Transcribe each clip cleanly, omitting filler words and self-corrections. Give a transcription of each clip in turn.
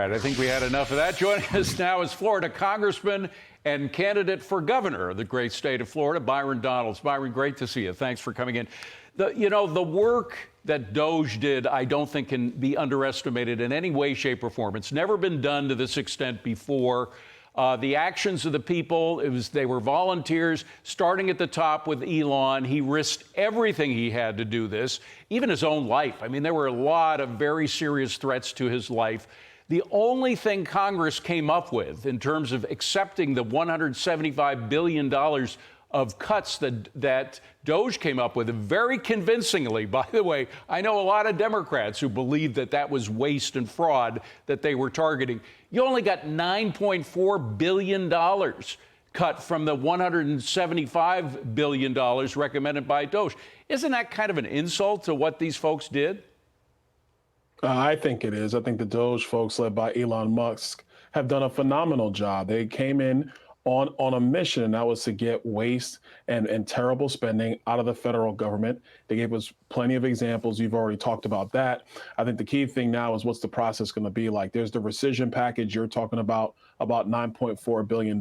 right, I think we had enough of that. Joining us now is Florida Congressman and candidate for governor of the great state of Florida, Byron Donalds. Byron, great to see you. Thanks for coming in. The work that DOGE did, I don't think can be underestimated in any way, shape, or form. It's never been done to this extent before. The actions of the people, they were volunteers, starting at the top with Elon. He risked everything he had to do this, even his own life. I mean, there were a lot of very serious threats to his life. The only thing Congress came up with in terms of accepting the $175 billion of cuts that DOGE came up with, very convincingly, by the way. I know a lot of Democrats who believe that that was waste and fraud that they were targeting. You only got $9.4 billion cut from the $175 billion recommended by DOGE. Isn't that kind of an insult to what these folks did? I think it is. I think the DOGE folks led by Elon Musk have done a phenomenal job. They came in on a mission, and that was to get waste and terrible spending out of the federal government. They gave us plenty of examples. You've already talked about that. I think the key thing now is what's the process going to be like? There's the rescission package you're talking about $9.4 billion.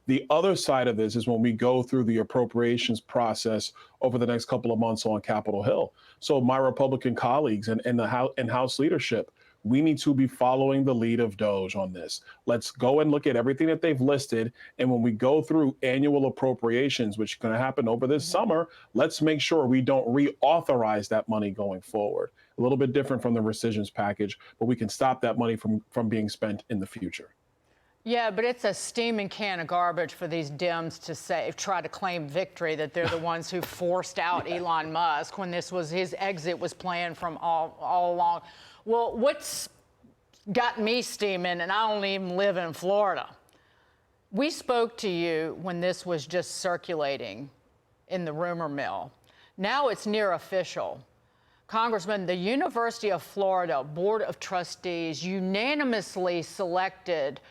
The other side of this is when we go through the appropriations process over the next couple of months on Capitol Hill. So my Republican colleagues and House leadership, we need to be following the lead of DOGE on this. Let's go and look at everything that they've listed. And when we go through annual appropriations, which is going to happen over this summer, let's make sure we don't reauthorize that money going forward. A little bit different from the rescissions package, but we can stop that money from being spent in the future. Yeah, but it's a steaming can of garbage for these Dems to try to claim victory that they're the ones who forced out Elon Musk when his exit was planned from all along. Well, what's got me steaming, and I don't even live in Florida. We spoke to you when this was just circulating in the rumor mill. Now it's near official. Congressman, the University of Florida Board of Trustees unanimously selected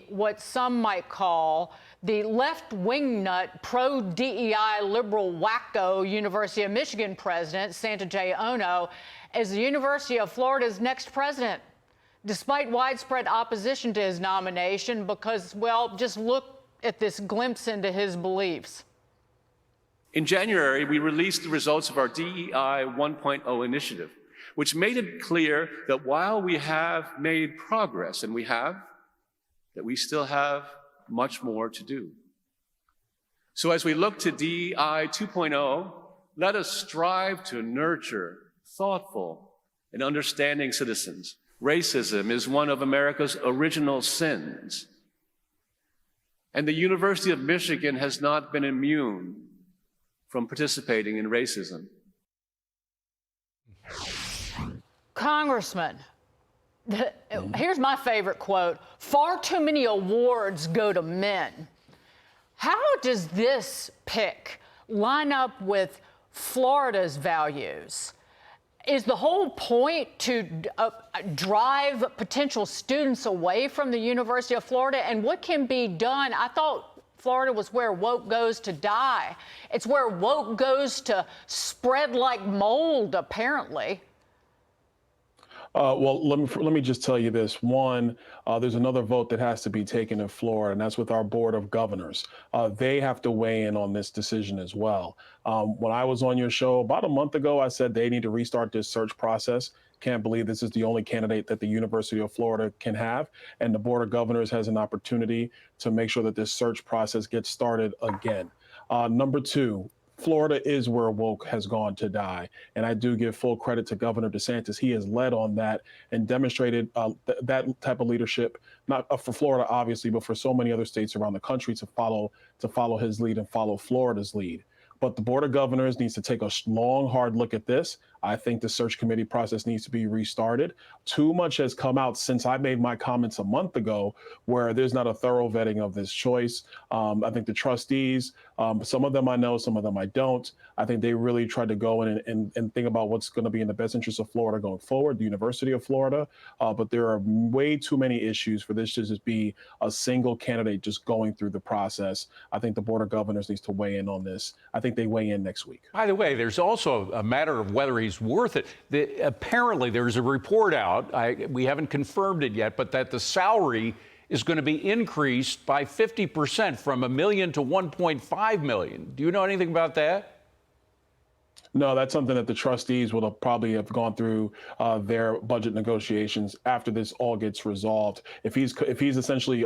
what some might call the left-wing nut, pro-DEI liberal wacko University of Michigan president, Santa J. Ono, as the University of Florida's next president, despite widespread opposition to his nomination because, well, just look at this glimpse into his beliefs. In January, we released the results of our DEI 1.0 initiative, which made it clear that while we have made progress, and we have, that we still have much more to do. So as we look to DEI 2.0, let us strive to nurture thoughtful and understanding citizens. Racism is one of America's original sins. And the University of Michigan has not been immune from participating in racism. Congressman, here's my favorite quote: "Far too many awards go to men." How does this pick line up with Florida's values? Is the whole point to drive potential students away from the University of Florida? And what can be done? I thought Florida was where woke goes to die. It's where woke goes to spread like mold, apparently. Well, let me just tell you this. One, there's another vote that has to be taken in Florida, and that's with our Board of Governors. They have to weigh in on this decision as well. When I was on your show about a month ago, I said they need to restart this search process. Can't believe this is the only candidate that the University of Florida can have, and the Board of Governors has an opportunity to make sure that this search process gets started again. Number two, Florida is where woke has gone to die. And I do give full credit to Governor DeSantis. He has led on that and demonstrated that type of leadership, not for Florida, obviously, but for so many other states around the country to follow his lead and follow Florida's lead. But the Board of Governors needs to take a long, hard look at this. I think the search committee process needs to be restarted. Too much has come out since I made my comments a month ago where there's not a thorough vetting of this choice. I think the trustees, some of them I know, some of them I don't. I think they really tried to go in and think about what's going to be in the best interest of Florida going forward, the University of Florida. But there are way too many issues for this to just be a single candidate just going through the process. I think the Board of Governors needs to weigh in on this. I think they weigh in next week. By the way, there's also a matter of whether he's is worth it. Apparently, there's a report out, we haven't confirmed it yet, but that the salary is going to be increased by 50% from $1 million to $1.5 million. Do you know anything about that? No, that's something that the trustees will probably have gone through their budget negotiations after this all gets resolved. If he's essentially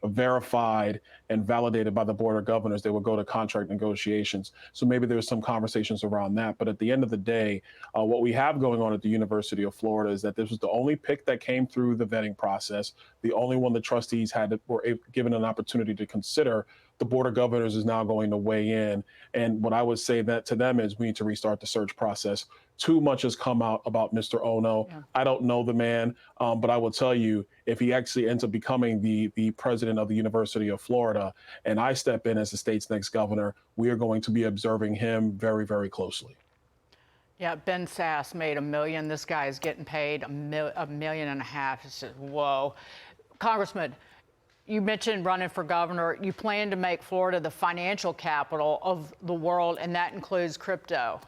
verified and validated by the Board of Governors, they will go to contract negotiations. So maybe there's some conversations around that. But at the end of the day, what we have going on at the University of Florida is that this was the only pick that came through the vetting process, the only one the trustees were given an opportunity to consider. The Board of Governors is now going to weigh in. And what I would say that to them is we need to restart the search process. Too much has come out about Mr. Ono. Yeah. I don't know the man, but I will tell you, if he actually ends up becoming the president of the University of Florida, and I step in as the state's next governor, we are going to be observing him very, very closely. Yeah, Ben Sass made $1 million. This guy is getting paid $1.5 million. It's just, whoa. Congressman, you mentioned running for governor. You plan to make Florida the financial capital of the world, and that includes crypto.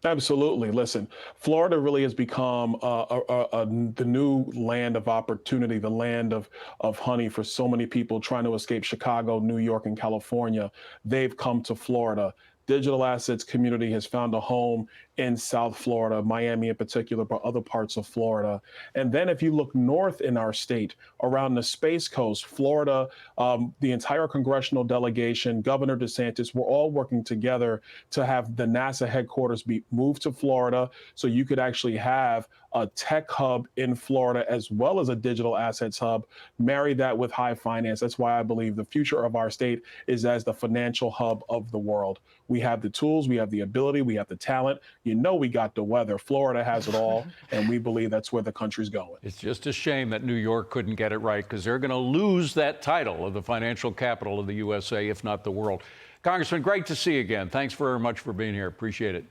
Absolutely. Listen, Florida really has become the new land of opportunity, the land of honey for so many people trying to escape Chicago, New York, and California. They've come to Florida. Digital assets community has found a home in South Florida, Miami in particular, but other parts of Florida. And then if you look north in our state, around the Space Coast, Florida, the entire congressional delegation, Governor DeSantis, we're all working together to have the NASA headquarters be moved to Florida so you could actually have a tech hub in Florida as well as a digital assets hub, marry that with high finance. That's why I believe the future of our state is as the financial hub of the world. We have the tools, we have the ability, we have the talent. You know, we got the weather. Florida has it all, and we believe that's where the country's going. It's just a shame that New York couldn't get it right, because they're going to lose that title of the financial capital of the USA, if not the world. Congressman, great to see you again. Thanks very much for being here. Appreciate it.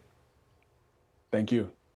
Thank you.